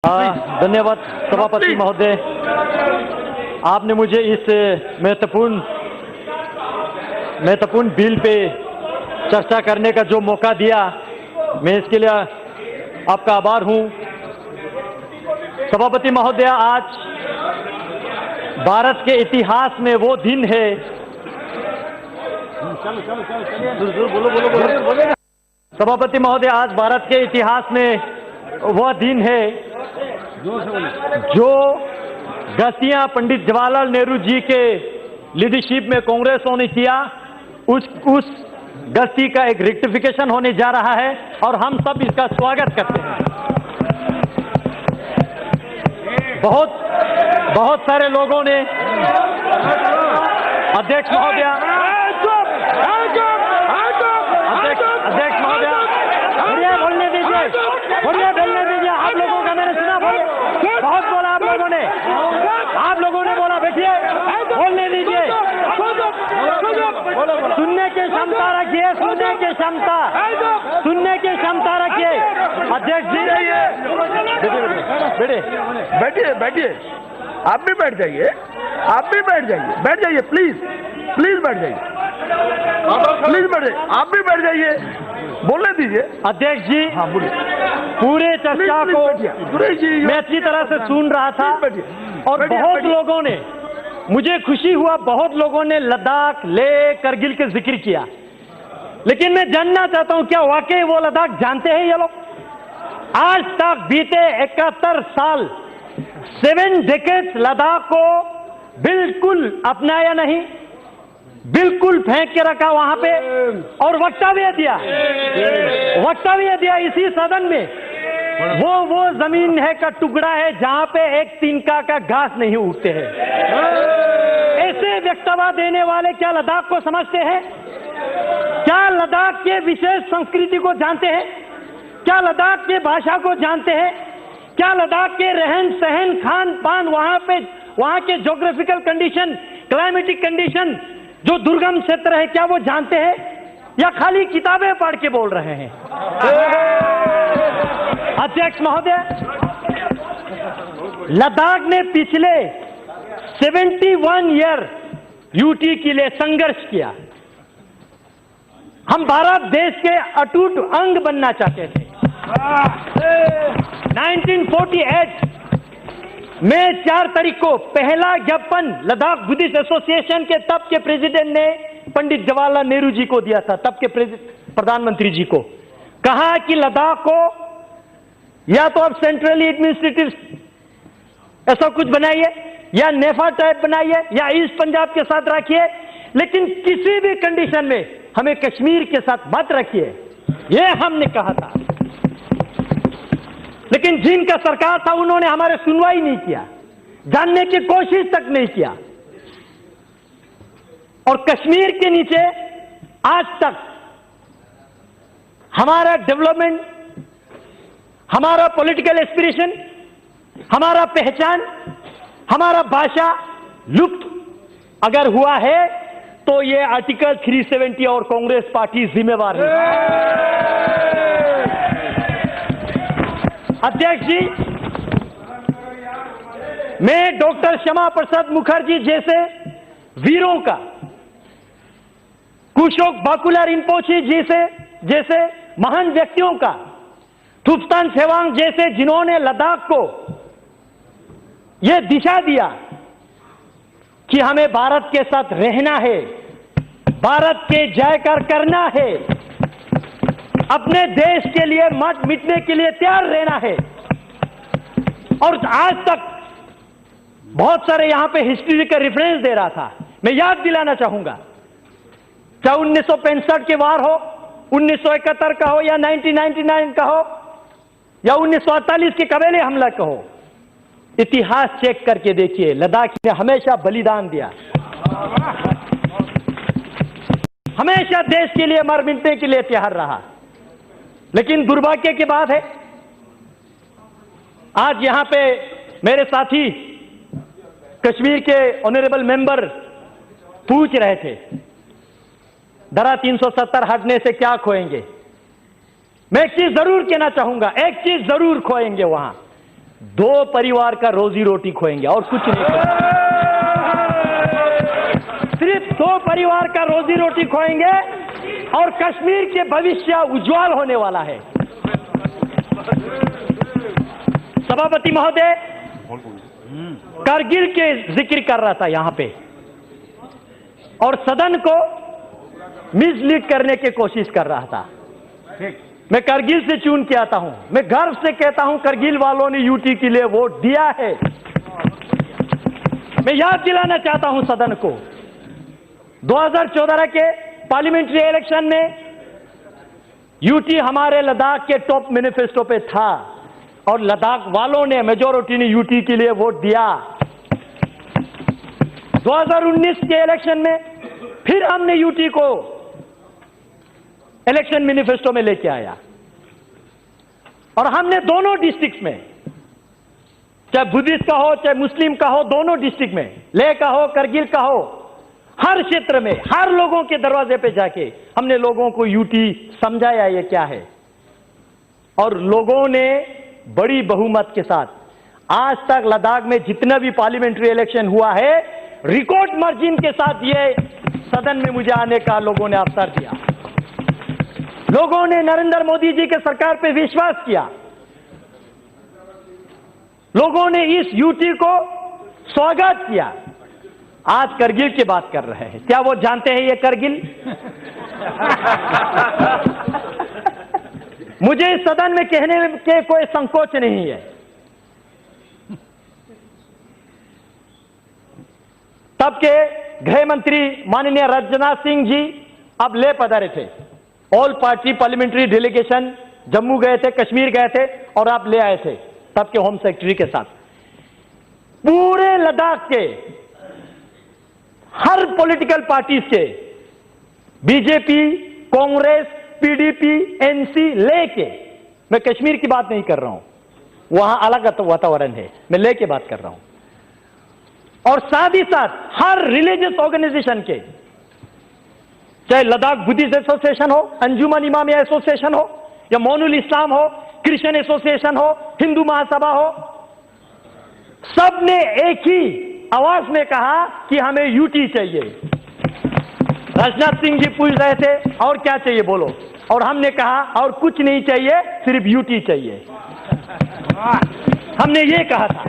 धन्यवाद सभापति महोदय, आपने मुझे इस महत्वपूर्ण बिल पे चर्चा करने का जो मौका दिया, मैं इसके लिए आपका आभार हूं। सभापति महोदय, आज भारत के इतिहास में वो दिन है, सभापति महोदय, आज भारत के इतिहास में वह दिन है जो गस्तियां पंडित जवाहरलाल नेहरू जी के लीडरशिप में कांग्रेसों ने किया, उस गस्ती का एक रेक्टिफिकेशन होने जा रहा है और हम सब इसका स्वागत करते हैं। बहुत सारे लोगों ने, अध्यक्ष महोदय, बोलने दीजिए, आप लोगों का मैंने सुना, बहुत बोला आप लोगों ने बोला, बैठिए, बोलने दीजिए, सुनने की क्षमता रखिए, सुनने की क्षमता रखिए। अध्यक्ष जी, बैठिए, आप भी बैठ जाइए, प्लीज बैठ जाइए, आप भी बैठ जाइए, बोलने दीजिए। अध्यक्ष जी, हाँ बोलिए। पूरे चर्चा को मैं अच्छी तरह से सुन रहा था और बहुत लोगों ने, मुझे खुशी हुआ, बहुत लोगों ने लद्दाख, लेह, करगिल के जिक्र किया, लेकिन मैं जानना चाहता हूं क्या वाकई वो लद्दाख जानते हैं ये लोग? आज तक बीते 71 साल, 7 डेकेड्स लद्दाख को बिल्कुल अपनाया नहीं, बिल्कुल फेंक के रखा वहां पे, और वक्तव्य दिया इसी सदन में, वो जमीन है का टुकड़ा है जहां पे एक तिनका का घास नहीं उगते हैं। ऐसे वक्तव्य देने वाले क्या लद्दाख को समझते हैं? क्या लद्दाख के विशेष संस्कृति को जानते हैं? क्या लद्दाख के भाषा को जानते हैं? क्या लद्दाख के रहन सहन, खान पान, वहां के ज्योग्राफिकल कंडीशन, क्लाइमेटिक कंडीशन, जो दुर्गम क्षेत्र है, क्या वो जानते हैं या खाली किताबें पढ़ के बोल रहे हैं? अध्यक्ष महोदय, लद्दाख ने पिछले 71 ईयर यूटी के लिए संघर्ष किया। हम भारत देश के अटूट अंग बनना चाहते थे। 1948 मई 4 तारीख को पहला ज्ञापन लद्दाख बुद्धिस्ट एसोसिएशन के तब के प्रेसिडेंट ने पंडित जवाहरलाल नेहरू जी को दिया था, तब के प्रधानमंत्री जी को। कहा कि लद्दाख को या तो आप सेंट्रली एडमिनिस्ट्रेटिव ऐसा कुछ बनाइए, या नेफा टाइप बनाइए, या ईस्ट पंजाब के साथ रखिए, लेकिन किसी भी कंडीशन में हमें कश्मीर के साथ मत रखिए, यह हमने कहा था। लेकिन जिनका सरकार था उन्होंने हमारे सुनवाई नहीं किया, जानने की कोशिश तक नहीं किया, और कश्मीर के नीचे आज तक हमारा डेवलपमेंट, हमारा पॉलिटिकल एस्पिरेशन, हमारा पहचान, हमारा भाषा लुप्त अगर हुआ है तो ये आर्टिकल 370 और कांग्रेस पार्टी जिम्मेवार है। अध्यक्ष जी, मैं डॉक्टर श्यामा प्रसाद मुखर्जी जैसे वीरों का, कुशोक बाकुला रिम्पोची जैसे महान व्यक्तियों का, थुप्तान सेवांग जैसे, जिन्होंने लद्दाख को यह दिशा दिया कि हमें भारत के साथ रहना है, भारत के जयकार करना है, अपने देश के लिए मत मिटने के लिए तैयार रहना है। और आज तक बहुत सारे यहां पे हिस्ट्री का रेफरेंस दे रहा था, मैं याद दिलाना चाहूंगा, चाहे 1965 के वार हो, 1971 का हो, या 1999 का हो, या 1948 के कबीले हमला का हो, इतिहास चेक करके देखिए, लद्दाख ने हमेशा बलिदान दिया, हमेशा देश के लिए मर मिटने के लिए तैयार रहा। लेकिन दुर्भाग्य की बात है, आज यहां पे मेरे साथी कश्मीर के ऑनरेबल मेंबर पूछ रहे थे, धारा 370 हटने से क्या खोएंगे? मैं एक चीज जरूर कहना चाहूंगा, एक चीज जरूर खोएंगे वहां, दो परिवार का रोजी रोटी खोएंगे और कुछ नहीं खोएंगे। सिर्फ दो परिवार का रोजी रोटी खोएंगे और कश्मीर के भविष्य उज्जवल होने वाला है। सभापति महोदय, कारगिल के जिक्र कर रहा था यहां पे और सदन को मिसलीड करने की कोशिश कर रहा था। मैं कारगिल से चुन के आता हूं, मैं गर्व से कहता हूं कारगिल वालों ने यूटी के लिए वोट दिया है। मैं याद दिलाना चाहता हूं सदन को, 2014 के पार्लियामेंट्री इलेक्शन में यूटी हमारे लद्दाख के टॉप मैनिफेस्टो पे था और लद्दाख वालों ने, मेजॉरिटी ने यूटी के लिए वोट दिया। 2019 के इलेक्शन में फिर हमने यूटी को इलेक्शन मैनिफेस्टो में लेके आया और हमने दोनों डिस्ट्रिक्ट में, चाहे बुद्धिस्ट का हो चाहे मुस्लिम का हो, दोनों डिस्ट्रिक्ट में, लेह का हो करगिल का हो, हर क्षेत्र में हर लोगों के दरवाजे पे जाके हमने लोगों को यूटी समझाया ये क्या है और लोगों ने बड़ी बहुमत के साथ आज तक लद्दाख में जितना भी पार्लियामेंट्री इलेक्शन हुआ है रिकॉर्ड मार्जिन के साथ ये सदन में मुझे आने का लोगों ने अवसर दिया। लोगों ने नरेंद्र मोदी जी के सरकार पे विश्वास किया। लोगों ने इस यूटी को स्वागत किया। आज करगिल की बात कर रहे हैं, क्या वो जानते हैं ये करगिल? मुझे इस सदन में कहने के कोई संकोच नहीं है। तब के गृह मंत्री माननीय राजनाथ सिंह जी अब ले पधारे थे। All party parliamentary delegation Jammu गए थे, कश्मीर गए थे और आप ले आए थे तब के होम सेक्रेटरी के साथ। पूरे लद्दाख के हर पॉलिटिकल पार्टीज के, बीजेपी, कांग्रेस, पीडीपी, एनसी लेके, मैं कश्मीर की बात नहीं कर रहा हूं, वहां अलग वातावरण है, मैं लेके बात कर रहा हूं। और साथ ही साथ हर रिलीजियस ऑर्गेनाइजेशन के, चाहे लद्दाख बुद्धिस्ट एसोसिएशन हो, अंजुमन इमामिया एसोसिएशन हो या मोनुल इस्लाम हो, क्रिश्चियन एसोसिएशन हो, हिंदू महासभा हो, सबने एक ही आवाज में कहा कि हमें यूटी चाहिए। राजनाथ सिंह जी पूछ रहे थे और क्या चाहिए बोलो, और हमने कहा और कुछ नहीं चाहिए, सिर्फ यूटी चाहिए। हमने ये कहा था।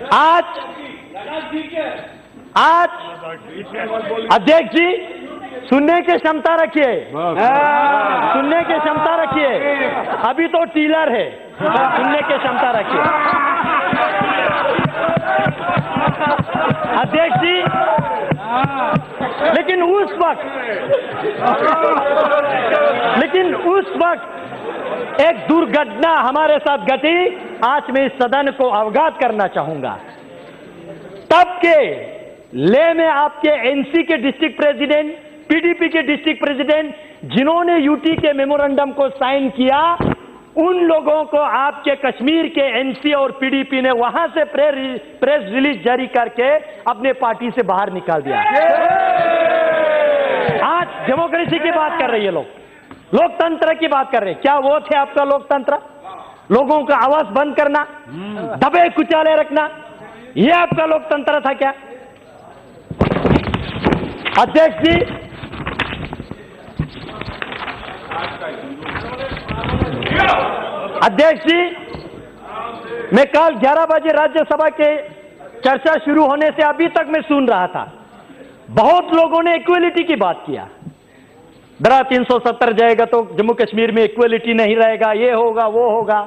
आज अध्यक्ष जी सुनने की क्षमता रखिए, सुनने की क्षमता रखिए, अभी तो टीलर है, सुनने की क्षमता रखिए। अध्यक्ष जी, लेकिन उस वक्त एक दुर्घटना हमारे साथ घटी, आज मैं इस सदन को अवगत करना चाहूंगा। तब के ले में आपके एनसी के डिस्ट्रिक्ट प्रेसिडेंट, पीडीपी के डिस्ट्रिक्ट प्रेसिडेंट, जिन्होंने यूटी के मेमोरेंडम को साइन किया, उन लोगों को आपके कश्मीर के एनसी और पीडीपी ने वहां से प्रेस रिलीज जारी करके अपने पार्टी से बाहर निकाल दिया। आज डेमोक्रेसी की बात कर रही है, लोकतंत्र की बात कर रहे हैं। क्या वो थे आपका लोकतंत्र? लोगों का आवाज बंद करना, दबे कुचाले रखना, ये आपका लोकतंत्र था क्या? अध्यक्ष जी, मैं कल 11 बजे राज्यसभा के चर्चा शुरू होने से अभी तक मैं सुन रहा था, बहुत लोगों ने इक्वलिटी की बात किया। धारा 370 जाएगा तो जम्मू कश्मीर में इक्वलिटी नहीं रहेगा, ये होगा वो होगा।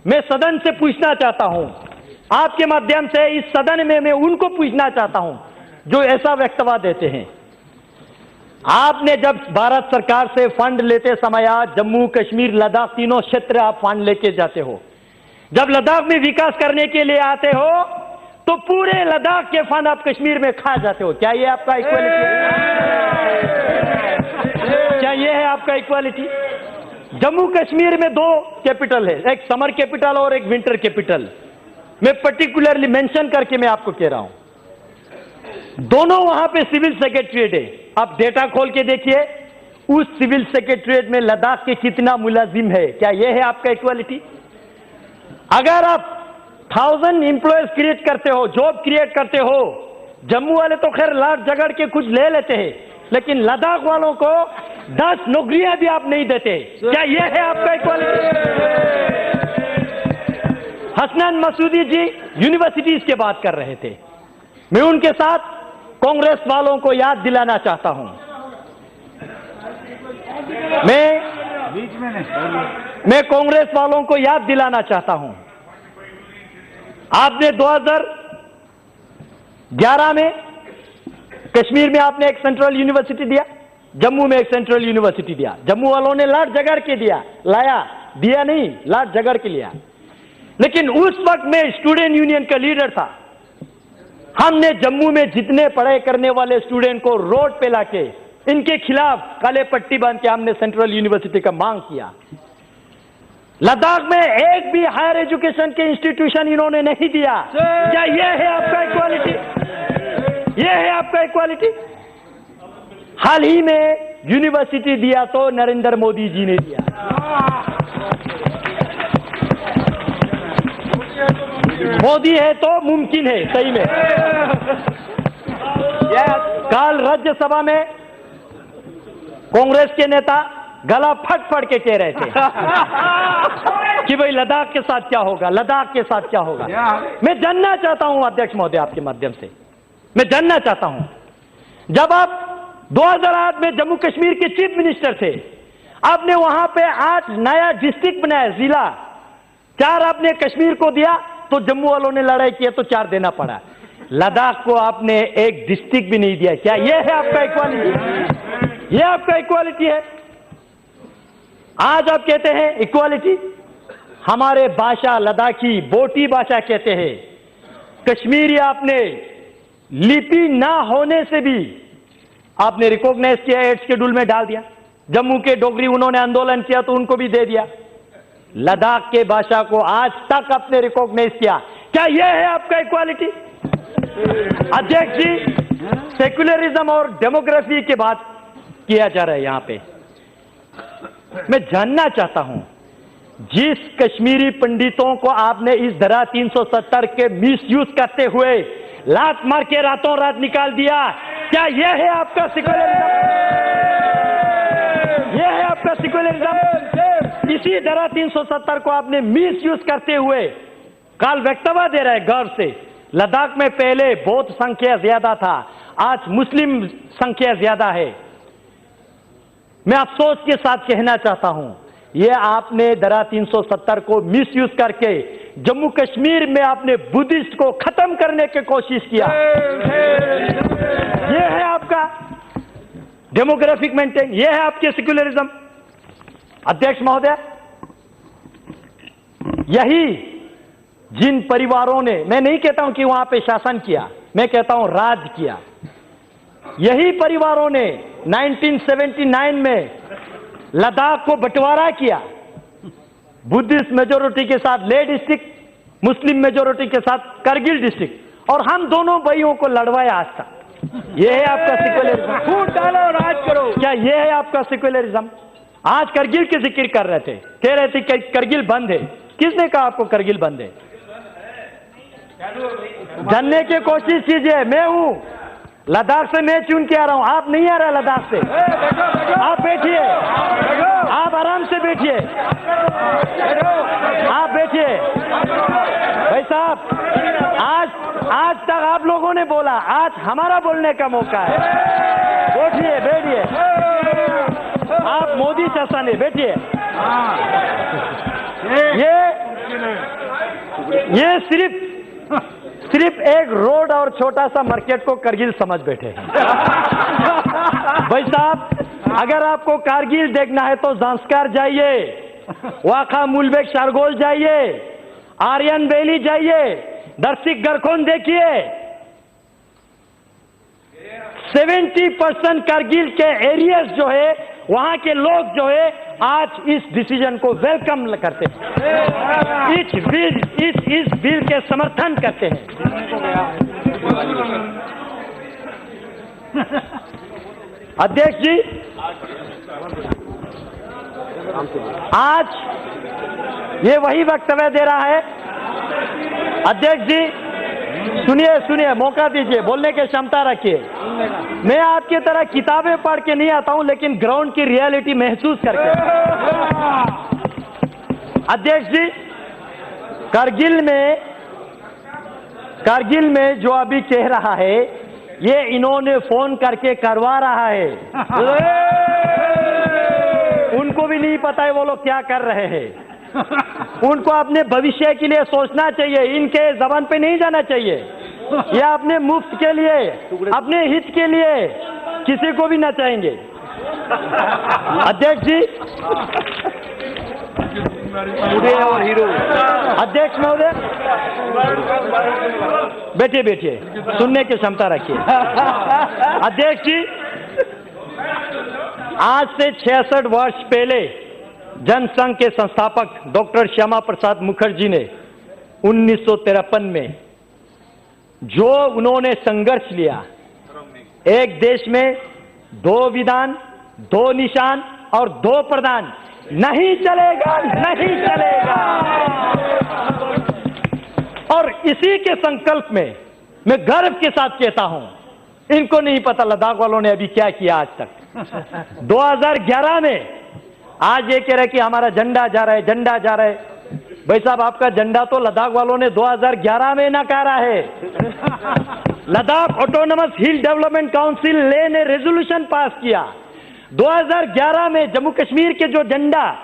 मैं सदन से पूछना चाहता हूं, आपके माध्यम से इस सदन में मैं उनको पूछना चाहता हूं जो ऐसा वक्तव्य देते हैं। आपने जब भारत सरकार से फंड लेते समय जम्मू कश्मीर लद्दाख तीनों क्षेत्र आप फंड लेके जाते हो, जब लद्दाख में विकास करने के लिए आते हो तो पूरे लद्दाख के फंड आप कश्मीर में खा जाते हो। क्या ये आपका इक्वालिटी? क्या ये है आपका इक्वालिटी? जम्मू कश्मीर में दो कैपिटल है, एक समर कैपिटल और एक विंटर कैपिटल। मैं पर्टिकुलरली मेंशन करके मैं आपको कह रहा हूं, दोनों वहां पे सिविल सेक्रेटरीट है। आप डेटा खोल के देखिए, उस सिविल सेक्रेटरीट में लद्दाख के कितना मुलाजिम है। क्या यह है आपका इक्वालिटी? अगर आप 1000 एम्प्लॉयज क्रिएट करते हो, जॉब क्रिएट करते हो, जम्मू वाले तो खैर लाट झगड़ के कुछ ले लेते हैं, लेकिन लद्दाख वालों को 10 नौकरियां भी आप नहीं देते। क्या यह है आपका इक्वालिटी? हसनैन मसूदी जी यूनिवर्सिटीज की बात कर रहे थे। मैं उनके साथ कांग्रेस वालों को याद दिलाना चाहता हूं। मैं कांग्रेस वालों को याद दिलाना चाहता हूं, आपने 2011 में कश्मीर में आपने एक सेंट्रल यूनिवर्सिटी दिया, जम्मू में एक सेंट्रल यूनिवर्सिटी दिया। जम्मू वालों ने लाट झगड़ के दिया नहीं, लाट झगड़ के लिया। लेकिन उस वक्त मैं स्टूडेंट यूनियन का लीडर था। हमने जम्मू में जितने पढ़ाई करने वाले स्टूडेंट को रोड पे लाके इनके खिलाफ काले पट्टी बांध के हमने सेंट्रल यूनिवर्सिटी का मांग किया। लद्दाख में एक भी हायर एजुकेशन के इंस्टीट्यूशन इन्होंने नहीं दिया। क्या यह है आपका इक्वालिटी? यह है आपका इक्वालिटी? हाल ही में यूनिवर्सिटी दिया तो नरेंद्र मोदी जी ने दिया। मोदी है तो मुमकिन है, सही में। कल राज्यसभा में कांग्रेस के नेता गला फट फट के कह रहे थे कि भाई लद्दाख के साथ क्या होगा, लद्दाख के साथ क्या होगा। मैं जानना चाहता हूं अध्यक्ष महोदय, आपके माध्यम से मैं जानना चाहता हूं, जब आप 2008 में जम्मू कश्मीर के चीफ मिनिस्टर थे, आपने वहां पे 8 नया डिस्ट्रिक्ट बनाया, जिला 4 आपने कश्मीर को दिया, तो जम्मू वालों ने लड़ाई किया तो 4 देना पड़ा। लद्दाख को आपने एक डिस्ट्रिक्ट भी नहीं दिया। क्या यह है आपका इक्वालिटी? यह आपका इक्वालिटी है? आज आप कहते हैं इक्वालिटी। हमारे भाषा लद्दाखी बोटी भाषा कहते हैं। कश्मीरी आपने लिपि ना होने से भी आपने रिकॉग्नाइज किया, 8 शेड्यूल में डाल दिया। जम्मू के डोगरी उन्होंने आंदोलन किया तो उनको भी दे दिया। लद्दाख के भाषा को आज तक आपने रिकॉग्नाइज किया। क्या यह है आपका इक्वालिटी? अध्यक्ष जी, सेक्युलरिज्म और डेमोग्राफी की बात किया जा रहा है यहां पे। मैं जानना चाहता हूं, जिस कश्मीरी पंडितों को आपने इस धारा 370 के मिसयूज करते हुए लात मार के रातों रात निकाल दिया, क्या यह है आपका सेक्युलरिज्म? यह है आपका सेक्युलरिज्म? इसी धारा 370 को आपने मिसयूज करते हुए काल वक्तव्य दे रहा है गर्व से। लद्दाख में पहले बौद्ध संख्या ज्यादा था, आज मुस्लिम संख्या ज्यादा है। मैं अफसोस के साथ कहना चाहता हूं, यह आपने धारा 370 को मिसयूज करके जम्मू कश्मीर में आपने बुद्धिस्ट को खत्म करने की कोशिश किया। यह है आपका डेमोग्राफिक मेंटेन, यह है आपके सेक्युलरिज्म। अध्यक्ष महोदय, यही जिन परिवारों ने, मैं नहीं कहता हूं कि वहां पे शासन किया, मैं कहता हूं राज किया, यही परिवारों ने 1979 में लद्दाख को बंटवारा किया, बुद्धिस्ट मेजोरिटी के साथ लेह डिस्ट्रिक्ट, मुस्लिम मेजोरिटी के साथ करगिल डिस्ट्रिक्ट, और हम दोनों भाइयों को लड़वाया आज तक। यह है आपका सेक्युलरिज्म? फूट डालो, राज करो। क्या यह है आपका सेक्युलरिज्म? आज करगिल की जिक्र कर रहे थे, कह रहे थे कि करगिल बंद है। किसने कहा आपको करगिल बंद है? जानने की कोशिश कीजिए। मैं हूं लद्दाख से, मैं चुन के आ रहा हूं, आप नहीं आ रहा लद्दाख से। आप बैठिए, आप आराम से बैठिए, आप बैठिए। भाई साहब, आज तक आप लोगों ने बोला, आज हमारा बोलने का मौका है। बैठिए, बैठिए, आप मोदी शासन है, बैठिए। ये सिर्फ एक रोड और छोटा सा मार्केट को करगिल समझ बैठे हैं। भाई साहब, अगर आपको कारगिल देखना है तो ज़ांस्कार जाइए, वाखा मुलबेक शारगोल जाइए, आर्यन वैली जाइए, दर्शिक गरखोन देखिए। 70% कारगिल के एरियाज जो है, वहां के लोग जो है आज इस डिसीजन को वेलकम करते हैं, इस बिल के समर्थन करते हैं। अध्यक्ष जी, आज ये वही वक्तव्य दे रहा है। अध्यक्ष जी सुनिए सुनिए, मौका दीजिए, बोलने की क्षमता रखिए। मैं आपकी तरह किताबें पढ़ के नहीं आता हूं, लेकिन ग्राउंड की रियलिटी महसूस करके। अध्यक्ष जी, कारगिल में जो अभी कह रहा है, ये इन्होंने फोन करके करवा रहा है। उनको भी नहीं पता है वो लोग क्या कर रहे हैं। उनको अपने भविष्य के लिए सोचना चाहिए, इनके जबान पे नहीं जाना चाहिए। ये अपने मुफ्त के लिए, अपने हित के लिए किसी को भी नचाएंगे। अध्यक्ष जी, और हीरो अध्यक्ष महोदय, बैठिए बैठिए, सुनने की क्षमता रखिए। अध्यक्ष जी, आज से 66 वर्ष पहले जनसंघ के संस्थापक डॉक्टर श्यामा प्रसाद मुखर्जी ने 1953 में जो उन्होंने संघर्ष लिया, एक देश में 2 विधान, 2 निशान और 2 प्रधान, नहीं चलेगा, नहीं चलेगा। और इसी के संकल्प में मैं गर्व के साथ कहता हूं, इनको नहीं पता लद्दाख वालों ने अभी क्या किया आज तक। 2011 में आज ये कह रहे कि हमारा झंडा जा रहा है, झंडा जा रहा है। भाई साहब, आपका झंडा तो लद्दाख वालों ने 2011 में नकारा है। लद्दाख ऑटोनोमस हिल डेवलपमेंट काउंसिल ने रेजोल्यूशन पास किया 2011 में। जम्मू कश्मीर के जो झंडा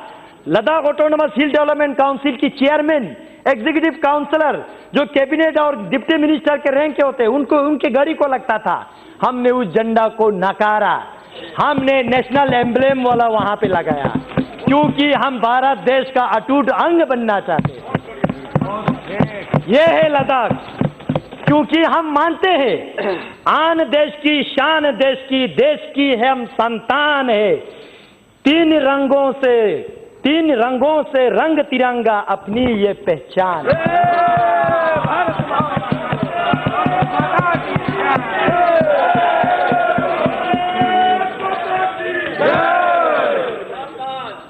लद्दाख ऑटोनोमस हिल डेवलपमेंट काउंसिल की चेयरमैन, एग्जीक्यूटिव काउंसलर, जो कैबिनेट और डिप्टी मिनिस्टर के रैंक के होते, उनको उनके गाड़ी को लगता था। हमने उस झंडा को नकारा, हमने नेशनल एम्ब्लेम वाला वहां पे लगाया, क्योंकि हम भारत देश का अटूट अंग बनना चाहते हैं। यह है लद्दाख, क्योंकि हम मानते हैं आन देश की शान, देश की है, हम संतान है। 3 रंगों से रंग तिरंगा अपनी ये पहचान।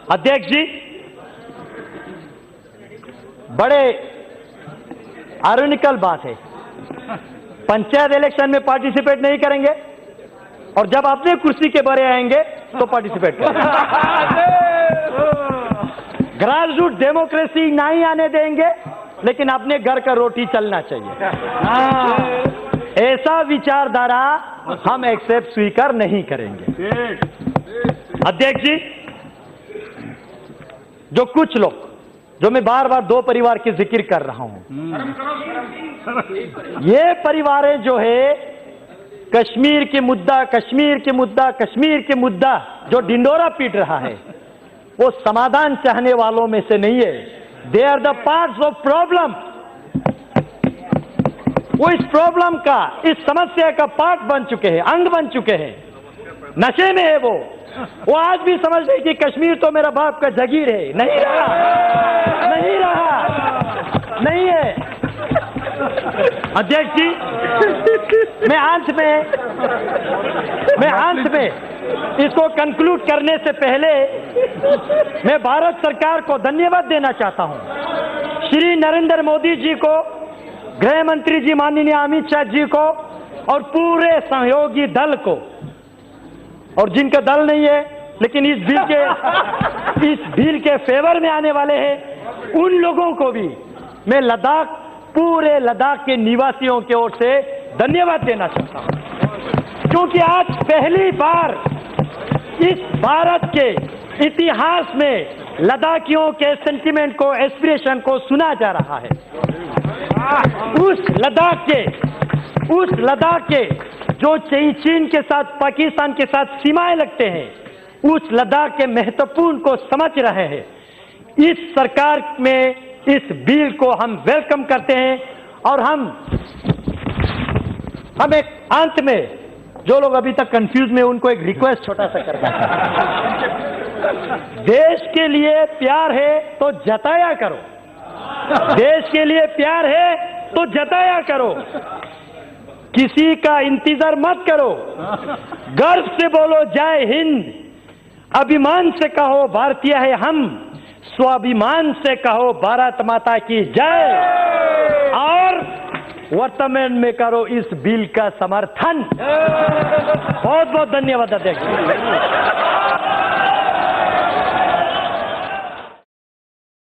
अध्यक्ष जी, बड़े आयरनिकल बात है, पंचायत इलेक्शन में पार्टिसिपेट नहीं करेंगे और जब अपने कुर्सी के बारे आएंगे तो पार्टिसिपेट करेंगे। ग्रास रूट डेमोक्रेसी नहीं आने देंगे, लेकिन अपने घर का रोटी चलना चाहिए। ऐसा विचारधारा हम एक्सेप्ट स्वीकार नहीं करेंगे। अध्यक्ष जी, जो कुछ लोग, जो मैं बार बार 2 परिवार की जिक्र कर रहा हूं, ये परिवारें जो है कश्मीर के मुद्दा जो ढिंडोरा पीट रहा है, वो समाधान चाहने वालों में से नहीं है। They are the parts of problem. वो इस प्रॉब्लम का, इस समस्या का पार्ट बन चुके हैं, अंग बन चुके हैं। नशे में है वो आज भी समझ रहे कि कश्मीर तो मेरा बाप का जागीर है। नहीं रहा, नहीं है। अध्यक्ष जी, मैं अंत में इसको कंक्लूड करने से पहले मैं भारत सरकार को धन्यवाद देना चाहता हूं। श्री नरेंद्र मोदी जी को, गृह मंत्री जी माननीय अमित शाह जी को और पूरे सहयोगी दल को, और जिनका दल नहीं है लेकिन इस बिल के फेवर में आने वाले हैं, उन लोगों को भी मैं पूरे लद्दाख के निवासियों की ओर से धन्यवाद देना चाहता हूं, क्योंकि आज पहली बार इस भारत के इतिहास में लद्दाखियों के सेंटिमेंट को, एस्पिरेशन को सुना जा रहा है। उस लद्दाख के जो चीन के साथ, पाकिस्तान के साथ सीमाएं लगते हैं, उस लद्दाख के महत्वपूर्ण को समझ रहे हैं। इस सरकार में इस बिल को हम वेलकम करते हैं और हम एक अंत में, जो लोग अभी तक कंफ्यूज में, उनको एक रिक्वेस्ट छोटा सा करना है। देश के लिए प्यार है तो जताया करो, देश के लिए प्यार है तो जताया करो, किसी का इंतजार मत करो, गर्व से बोलो जय हिंद। अभिमान से कहो भारतीय है हम, स्वाभिमान से कहो भारत माता की जय, और वर्तमान में करो इस बिल का समर्थन। बहुत बहुत धन्यवाद अध्यक्ष।